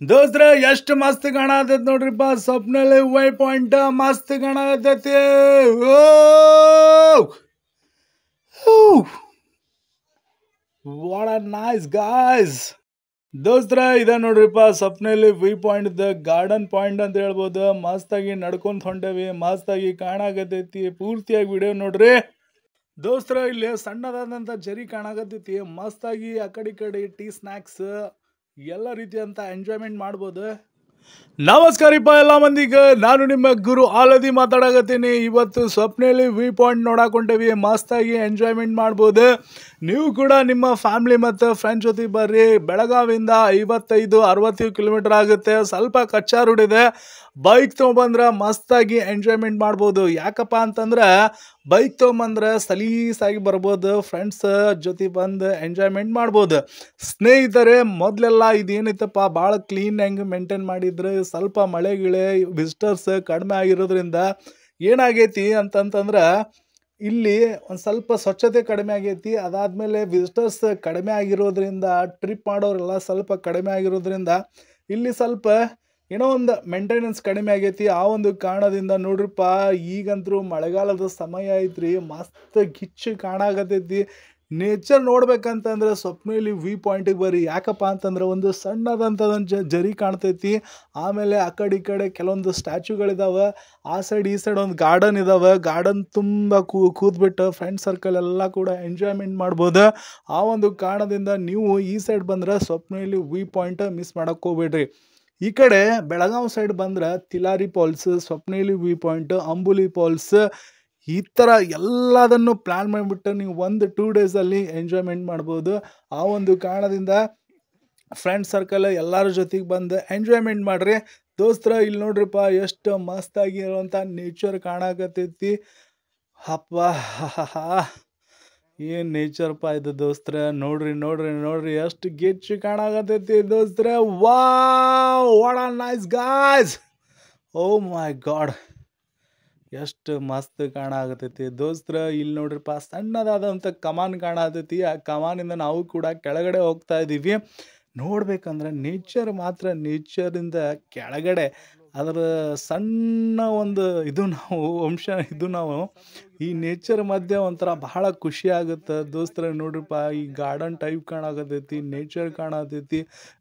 ದೋಸ್ತ್ರ ಎಷ್ಟು ಮಸ್ತ್ ಕಾಣತೈತಿ ನೋಡ್ರಿಪ್ಪ. ಸ್ವಪ್ನಲ್ಲಿ view point ಮಸ್ತ್ ಕಾಣತೈತಿ. What are nice guys. ದೋಸ್ತ್ರ ಇದ ನೋಡ್ರಿಪ್ಪ Swapnalli view point the garden point ಅಂತ ಹೇಳ್ಬೋದು. ಮಸ್ತಾಗಿ ನಡ್ಕೊಂತ ಹೊಂಟೇವಿ, ಮಸ್ತಾಗಿ ಕಾಣಾಕತೈತಿ. ಪೂರ್ತಿಯಾಗಿ ವಿಡಿಯೋ ನೋಡ್ರಿ ದೋಸ್ತ್ರ. ಇಲ್ಲಿ ಸಣ್ಣದಾದಂಥ ಜರಿ ಕಾಣಾಕತೈತಿ. ಮಸ್ತಾಗಿ ಆ ಕಡೆ ಟೀ ಸ್ನ್ಯಾಕ್ಸ್ ಎಲ್ಲ ರೀತಿಯಂತ ಎಂಜಾಯ್ಮೆಂಟ್ ಮಾಡ್ಬೋದು. ನಮಸ್ಕಾರಪ್ಪ ಎಲ್ಲ ಮಂದಿಗೆ, ನಾನು ನಿಮ್ಮ ಗುರು ಆಲದಿ ಮಾತಾಡಕತ್ತೀನಿ. ಇವತ್ತು ಸ್ವಪ್ನಲ್ಲಿ ವಿ ಪಾಯಿಂಟ್ ನೋಡಾಕೊಂಡೇವಿ, ಮಸ್ತಾಗಿ ಎಂಜಾಯ್ಮೆಂಟ್ ಮಾಡ್ಬೋದು. ನೀವು ಕೂಡ ನಿಮ್ಮ ಫ್ಯಾಮಿಲಿ ಮತ್ತು ಫ್ರೆಂಡ್ಸ್ ಜೊತೆ ಬರ್ರಿ. ಬೆಳಗಾವಿಂದ 55-60 ಕಿಲೋಮೀಟರ್ ಆಗುತ್ತೆ. ಸ್ವಲ್ಪ ಕಚ್ಚಾ ರೋಡ್ ಇದೆ. ಬೈಕ್ ತೊಗೊಂಬಂದ್ರೆ ಮಸ್ತಾಗಿ ಎಂಜಾಯ್ಮೆಂಟ್ ಮಾಡ್ಬೋದು. ಯಾಕಪ್ಪ ಅಂತಂದ್ರೆ ಬೈಕ್ ತೊಗೊಂಬಂದ್ರೆ ಸಲೀಸಾಗಿ ಬರ್ಬೋದು. ಫ್ರೆಂಡ್ಸ್ ಜೊತೆ ಬಂದು ಎಂಜಾಯ್ಮೆಂಟ್ ಮಾಡ್ಬೋದು. ಸ್ನೇಹಿತರೆ, ಮೊದಲೆಲ್ಲ ಇದೇನಿತ್ತಪ್ಪ ಭಾಳ ಕ್ಲೀನ್ ಹೆಂಗೆ ಮೇಂಟೈನ್ ಮಾಡಿದ್ರೆ, ಸ್ವಲ್ಪ ಮಳೆ ಗಿಳೆ ವಿಸಿಟರ್ಸ್ ಕಡಿಮೆ ಆಗಿರೋದ್ರಿಂದ ಏನಾಗೈತಿ ಅಂತಂತಂದ್ರೆ ಇಲ್ಲಿ ಒಂದು ಸ್ವಲ್ಪ ಸ್ವಚ್ಛತೆ ಕಡಿಮೆ ಆಗೈತಿ. ಅದಾದಮೇಲೆ ವಿಸಿಟರ್ಸ್ ಕಡಿಮೆ ಆಗಿರೋದ್ರಿಂದ, ಟ್ರಿಪ್ ಮಾಡೋರೆಲ್ಲ ಸ್ವಲ್ಪ ಕಡಿಮೆ ಆಗಿರೋದ್ರಿಂದ ಇಲ್ಲಿ ಸ್ವಲ್ಪ ಏನೋ ಒಂದು ಮೇಂಟೆನೆನ್ಸ್ ಕಡಿಮೆ ಆಗೈತಿ. ಆ ಒಂದು ಕಾರಣದಿಂದ ನೋಡ್ರಿಪ್ಪ, ಈಗಂತರೂ ಮಳೆಗಾಲದ ಸಮಯ ಐತ್ರಿ. ಮಸ್ತ್ ಗಿಚ್ಚು ಕಾಣಾಕತೈತಿ. ನೇಚರ್ ನೋಡ್ಬೇಕಂತಂದ್ರೆ ಸ್ವಪ್ನಲ್ಲಿ ವಿ ಪಾಯಿಂಟಿಗೆ ಬರ್ರಿ. ಯಾಕಪ್ಪ ಅಂತಂದ್ರೆ ಒಂದು ಸಣ್ಣದಂಥದೊಂದು ಜರಿ ಕಾಣ್ತೈತಿ. ಆಮೇಲೆ ಆ ಕಡೆ ಕೆಲವೊಂದು ಸ್ಟ್ಯಾಚ್ಯೂಗಳಿದಾವೆ. ಆ ಸೈಡ್ ಈ ಸೈಡ್ ಒಂದು ಗಾರ್ಡನ್ ಇದಾವೆ. ಗಾರ್ಡನ್ ತುಂಬ ಕೂತ್ಬಿಟ್ಟು ಫ್ರೆಂಡ್ ಸರ್ಕಲ್ ಎಲ್ಲ ಕೂಡ ಎಂಜಾಯ್ಮೆಂಟ್ ಮಾಡ್ಬೋದು. ಆ ಒಂದು ಕಾರಣದಿಂದ ನೀವು ಈ ಸೈಡ್ ಬಂದ್ರೆ ಸ್ವಪ್ನಲ್ಲಿ ವಿ ಪಾಯಿಂಟ್ ಮಿಸ್ ಮಾಡಕ್ಕೆ ಹೋಗ್ಬೇಡ್ರಿ. ಈ ಕಡೆ ಬೆಳಗಾವಿ ಸೈಡ್ ಬಂದ್ರೆ Tilari falls, Swapnalli view point, Ambuli falls, ಈ ಥರ ಎಲ್ಲದನ್ನು ಪ್ಲ್ಯಾನ್ ಮಾಡಿಬಿಟ್ಟು ನೀವು 1-2 ಡೇಸಲ್ಲಿ ಎಂಜಾಯ್ಮೆಂಟ್ ಮಾಡ್ಬೋದು. ಆ ಒಂದು ಕಾರಣದಿಂದ ಫ್ರೆಂಡ್ ಸರ್ಕಲ್ ಎಲ್ಲರ ಜೊತೆಗೆ ಬಂದು ಎಂಜಾಯ್ಮೆಂಟ್ ಮಾಡಿರಿ. ದೋಸ್ತರ ಇಲ್ಲಿ ನೋಡ್ರಿಪ್ಪ, ಎಷ್ಟು ಮಸ್ತಾಗಿರುವಂಥ ನೇಚರ್ ಕಾಣಾಕತ್ತೈತಿ. ಅಪ್ಪ ಏನು ನೇಚರ್ಪ್ಪ ಇದು ದೋಸ್ತ್ರ. ನೋಡ್ರಿ ಎಷ್ಟು ಗಿಚ್ಚು ಕಾಣಾಕತ್ತೈತಿ ದೋಸ್ತ್ರ. Wow, what are nice guys. Oh my god, ಎಷ್ಟು ಮಸ್ತ್ ಕಾಣಾಕತ್ತೈತಿ ದೋಸ್ತ್ರ. ಇಲ್ಲಿ ನೋಡ್ರಿಪ್ಪ, ಸಣ್ಣದಾದಂಥ ಕಮಾನ್ ಕಾಣಾಕತ್ತೈತಿ. ಆ ಕಮಾನಿಂದ ನಾವು ಕೂಡ ಕೆಳಗಡೆ ಹೋಗ್ತಾ ಇದ್ದೀವಿ. ನೋಡ್ಬೇಕಂದ್ರೆ ನೇಚರ್ ಮಾತ್ರ ನೇಚರಿಂದ ಕೆಳಗಡೆ ಅದರ ಸಣ್ಣ ಒಂದು ನಾವು ಈ ನೇಚರ್ ಮಧ್ಯೆ ಒಂಥರ ಬಹಳ ಖುಷಿ ಆಗುತ್ತೆ ದೋಸ್ತರ. ನೋಡ್ರಿಪ್ಪ, ಈ ಗಾರ್ಡನ್ ಟೈಪ್ ಕಾಣಾಕತ್ತೈತಿ, ನೇಚರ್ ಕಾಣಾಕತ್ತೈತಿ.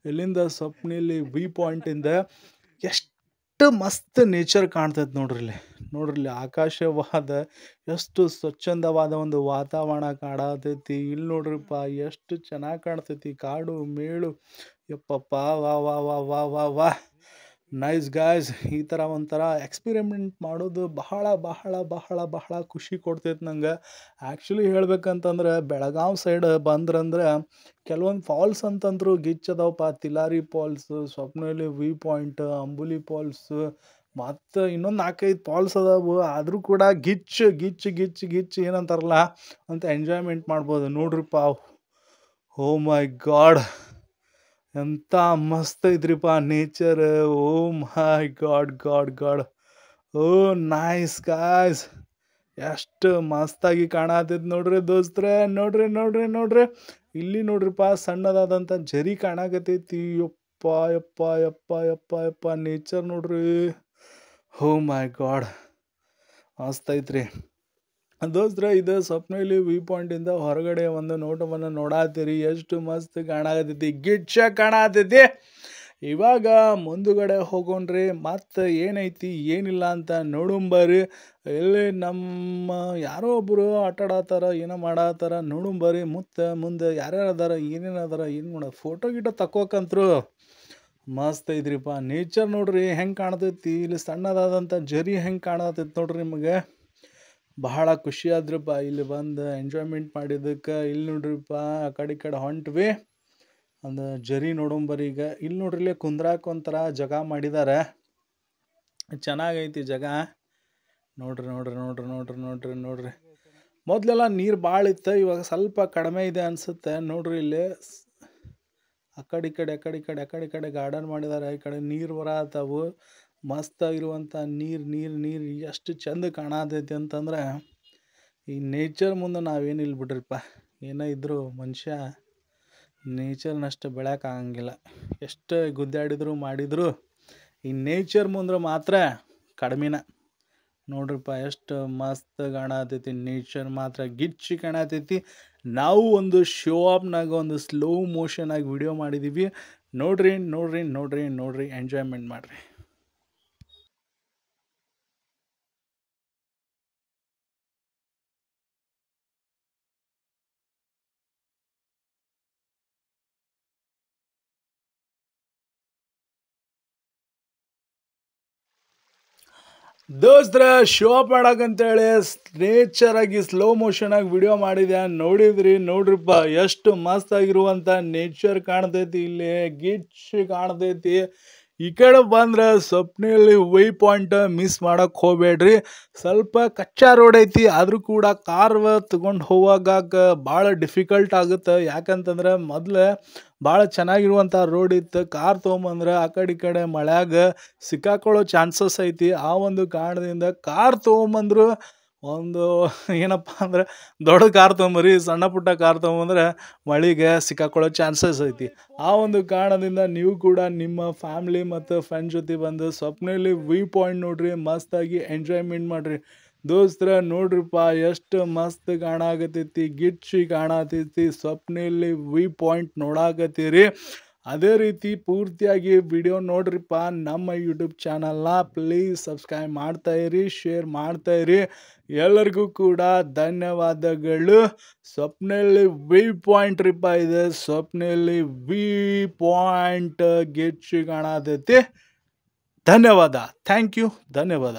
ಇಲ್ಲಿಂದ ಸ್ವಪ್ನಲ್ಲಿ ವಿ ಪಾಯಿಂಟಿಂದ ಎಷ್ಟು ಮಸ್ತ್ ನೇಚರ್ ಕಾಣ್ತೈತೆ ನೋಡ್ರಿಲ್ಲಿ ಆಕಾಶವಾದ ಎಷ್ಟು ಸ್ವಚ್ಛಂದವಾದ ಒಂದು ವಾತಾವರಣ ಕಾಣತೈತಿ. ಇಲ್ಲಿ ನೋಡ್ರಿಪ್ಪ, ಎಷ್ಟು ಚೆನ್ನಾಗಿ ಕಾಣ್ತೈತಿ. ಕಾಡು ಮೇಳು, ಯಪ್ಪಪ್ಪ, ವಾ ನೈಸ್ ಗಾಯ್ಸ್. ಈ ಥರ ಒಂಥರ ಎಕ್ಸ್ಪಿರಿಮೆಂಟ್ ಮಾಡೋದು ಬಹಳ ಖುಷಿ ಕೊಡ್ತೈತೆ ನಂಗೆ. ಆ್ಯಕ್ಚುಲಿ ಹೇಳ್ಬೇಕಂತಂದ್ರೆ ಬೆಳಗಾವಿ ಸೈಡ್ ಬಂದ್ರಂದ್ರೆ ಕೆಲವೊಂದು ಫಾಲ್ಸ್ ಅಂತಂದ್ರು ಗಿಚ್ಚದವಪ್ಪ. Tilari falls, Swapnalli view point, Ambuli falls, ಮತ್ತು ಇನ್ನೊಂದು 4-5 ಫಾಲ್ಸ್ ಅದಾವು. ಆದರೂ ಕೂಡ ಗಿಚ್ಚು ಏನಂತಾರಲ್ಲ ಅಂತ ಎಂಜಾಯ್ಮೆಂಟ್ ಮಾಡ್ಬೋದು. ನೋಡ್ರಿಪ್ಪ, ಓ ಮೈ ಗಾಡ್, ಎಂಥ ಮಸ್ತ್ ಐತ್ರಿಪ್ಪ nature. O my god. O nice guys, ಎಷ್ಟು ಮಸ್ತಾಗಿ ಕಾಣತೈತಿ ನೋಡ್ರಿ ದೋಸ್ತ್ರೆ. ನೋಡ್ರಿ ಇಲ್ಲಿ ನೋಡ್ರಿಪ್ಪ, ಸಣ್ಣದಾದಂಥ ಜರಿ ಕಾಣಾಕತೈತಿ. ಯಪ್ಪ ನೇಚರ್ ನೋಡ್ರಿ. ಓ ಮೈ ಗಾಡ್, ಮಸ್ತ್ ಐತ್ರಿ ದೋಸ್ತ್ರ. ಇದು ಸ್ವಪ್ನಲ್ಲಿ ವಿ ಪಾಯಿಂಟಿಂದ ಹೊರಗಡೆ ಒಂದು ನೋಟವನ್ನು ನೋಡಾತೀರಿ. ಎಷ್ಟು ಮಸ್ತ್ ಕಾಣಾಕತೈತಿ, ಗಿಚ್ಚ ಕಾಣಾಕತೈತಿ. ಇವಾಗ ಮುಂದುಗಡೆ ಹೋಗೋಣ್ರಿ. ಮತ್ತು ಏನೈತಿ ಏನಿಲ್ಲ ಅಂತ ನೋಡುಂಬರಿ. ಇಲ್ಲಿ ನಮ್ಮ ಯಾರೋ ಒಬ್ಬರು ಆಟಾಡತ್ತಾರ, ಏನೋ ಮಾಡತ್ತಾರ, ನೋಡುಂಬರಿ. ಮುಂದೆ ಯಾರ್ಯಾರು ಅದಾರ, ಏನೇನು ಅದಾರ, ಏನು ಮಾಡೋದು, ಫೋಟೋ ಗಿಟೋ ತಕ್ಕೋಕಂತ್ರು ಮಸ್ತ್ ಐತ್ರಿಪ್ಪ. ನೇಚರ್ ನೋಡ್ರಿ ಹೆಂಗೆ ಕಾಣ್ತೈತಿ. ಇಲ್ಲಿ ಸಣ್ಣದಾದಂಥ ಜರಿ ಹೆಂಗೆ ಕಾಣತೈತಿ ನೋಡ್ರಿ. ನಿಮಗೆ ಬಹಳ ಖುಷಿ ಆದ್ರಪ್ಪ ಇಲ್ಲಿ ಬಂದು ಎಂಜಾಯ್ಮೆಂಟ್ ಮಾಡಿದ್ದಕ್ಕೆ. ಇಲ್ಲಿ ನೋಡ್ರಿಪ್ಪ, ಆ ಕಡೆ ಹೊಂಟ್ವಿ. ಒಂದು ಜರಿ ನೋಡೋಂಬರಿ. ಈಗ ಇಲ್ಲಿ ನೋಡ್ರಿ, ಕುಂದ್ರಾಕ ಒಂಥರ ಜಾಗ ಮಾಡಿದ್ದಾರೆ. ಚೆನ್ನಾಗೈತಿ ಜಾಗ. ನೋಡ್ರಿ ಮೊದಲೆಲ್ಲ ನೀರು ಭಾಳ ಇತ್ತು, ಇವಾಗ ಸ್ವಲ್ಪ ಕಡಿಮೆ ಇದೆ ಅನಿಸುತ್ತೆ. ನೋಡ್ರಿ ಇಲ್ಲಿ ಆ ಕಡೆ ಗಾರ್ಡನ್ ಮಾಡಿದ್ದಾರೆ. ಈ ಕಡೆ ನೀರು ಬರತ್ತಾವು. ಮಸ್ತಾಗಿರುವಂಥ ನೀರು ಎಷ್ಟು ಚಂದ ಕಾಣತೈತಿ ಅಂತಂದ್ರೆ, ಈ ನೇಚರ್ ಮುಂದೆ ನಾವೇನಿಲ್ಲ ಬಿಡ್ರಿಪ್ಪ. ಏನೇ ಇದ್ದರೂ ಮನುಷ್ಯ ನೇಚರ್ನಷ್ಟು ಬೆಳೆಯೋಕ್ಕಾಗಂಗಿಲ್ಲ. ಎಷ್ಟು ಗುದ್ದಾಡಿದ್ರು ಮಾಡಿದ್ರು ಈ ನೇಚರ್ ಮುಂದೆ ಮಾತ್ರ ಕಡಿಮೆನ. ನೋಡ್ರಿಪ್ಪ ಎಷ್ಟು ಮಸ್ತ್ ಕಾಣತೈತಿ. ನೇಚರ್ ಮಾತ್ರ ಗಿಚ್ಚಿ ಕಾಣತೈತಿ. ನಾವು ಒಂದು ಶೋ ಆಫ್ನಾಗ ಒಂದು ಸ್ಲೋ ಮೋಷನ್ ಆಗಿ ವಿಡಿಯೋ ಮಾಡಿದ್ದೀವಿ. ನೋಡ್ರಿ ನೋಡ್ರಿ ನೋಡ್ರಿ ನೋಡ್ರಿ ಎಂಜಾಯ್ಮೆಂಟ್ ಮಾಡಿರಿ. ದೋಸ್ತ್ರ ಶೋ ಅಪ್ ಮಾಡಕ್ಕಂತೇಳಿ ನೇಚರ್ ಆಗಿ ಸ್ಲೋ ಮೋಷನ್ ಆಗಿ ವಿಡಿಯೋ ಮಾಡಿದೆ. ನೋಡ್ರಿಪ್ಪ ಎಷ್ಟು ಮಸ್ತ್ ಆಗಿರುವಂಥ ನೇಚರ್ ಕಾಣ್ತೈತಿ. ಇಲ್ಲಿ ಗಿಚ್ಚಿ ಕಾಣ್ತೈತಿ. ಈ ಕಡೆ ಬಂದ್ರೆ ಸ್ವಪ್ನೆಯಲ್ಲಿ ವೈ ಪಾಯಿಂಟ್ ಮಿಸ್ ಮಾಡಕ್ಕೆ ಹೋಗ್ಬೇಡ್ರಿ. ಸ್ವಲ್ಪ ಕಚ್ಚಾ ರೋಡ್ ಐತಿ, ಆದರೂ ಕೂಡ ಕಾರ್ ತಗೊಂಡು ಹೋಗಾಕ ಭಾಳ ಡಿಫಿಕಲ್ಟ್ ಆಗುತ್ತೆ. ಯಾಕಂತಂದ್ರೆ ಮೊದಲು ಭಾಳ ಚೆನ್ನಾಗಿರುವಂಥ ರೋಡ್ ಇತ್ತು. ಕಾರ್ ತೊಗೊಂಬಂದ್ರೆ ಆ ಕಡೆ ಮಳ್ಯಾಗ ಸಿಕ್ಕಾಕೊಳ್ಳೋ ಚಾನ್ಸಸ್ ಐತಿ. ಆ ಒಂದು ಕಾರಣದಿಂದ ಕಾರ್ ತೊಗೊಂಬಂದ್ರು ಒಂದು ಏನಪ್ಪ ಅಂದ್ರೆ ದೊಡ್ಡ ಕಾರ್ ತೊಗೊಂಬರಿ, ಸಣ್ಣ ಪುಟ್ಟ ಕಾರ್ ತೊಗೊಂಬಂದ್ರೆ ಮಳೆಗೆ ಸಿಕ್ಕಾಕೊಳ್ಳೋ ಚಾನ್ಸಸ್ ಐತಿ. ಆ ಒಂದು ಕಾರಣದಿಂದ ನೀವು ಕೂಡ ನಿಮ್ಮ ಫ್ಯಾಮ್ಲಿ ಮತ್ತು ಫ್ರೆಂಡ್ ಜೊತೆ ಬಂದು ಸ್ವಪ್ನೆಯಲ್ಲಿ ವ್ಯೂ ಪಾಯಿಂಟ್ ನೋಡ್ರಿ, ಮಸ್ತಾಗಿ ಎಂಜಾಯ್ಮೆಂಟ್ ಮಾಡಿರಿ. ದೋಸ್ತರ ನೋಡ್ರಿಪ್ಪ ಎಷ್ಟು ಮಸ್ತ್ ಕಾಣಾಕತ್ತೈತಿ, ಗಿಚ್ಚಿ ಕಾಣತೈತಿ. ಸ್ವಪ್ನೆಯಲ್ಲಿ ವ್ಯೂ ಪಾಯಿಂಟ್ ನೋಡಾಕತ್ತೀರಿ. ಅದೇ ರೀತಿ ಪೂರ್ತಿಯಾಗಿ ವಿಡಿಯೋ ನೋಡ್ರಿಪ್ಪ. ನಮ್ಮ ಯೂಟ್ಯೂಬ್ ಚಾನಲ್ನ ಪ್ಲೀಸ್ ಸಬ್ಸ್ಕ್ರೈಬ್ ಮಾಡ್ತಾಯಿರಿ, ಶೇರ್ ಮಾಡ್ತಾಯಿರಿ. ಎಲ್ಲರಿಗೂ ಕೂಡ ಧನ್ಯವಾದಗಳು. ಸ್ವಪ್ನೆಯಲ್ಲಿ ವ್ಯೂ ಪಾಯಿಂಟ್ ರೀಪ ಇದೆ. ಸ್ವಪ್ನೆಯಲ್ಲಿ ವ್ಯೂ ಪಾಯಿಂಟ್ ಗಿಚ್ಚಿ ಕಾಣತೈತಿ. ಧನ್ಯವಾದ. Thank you. ಧನ್ಯವಾದ.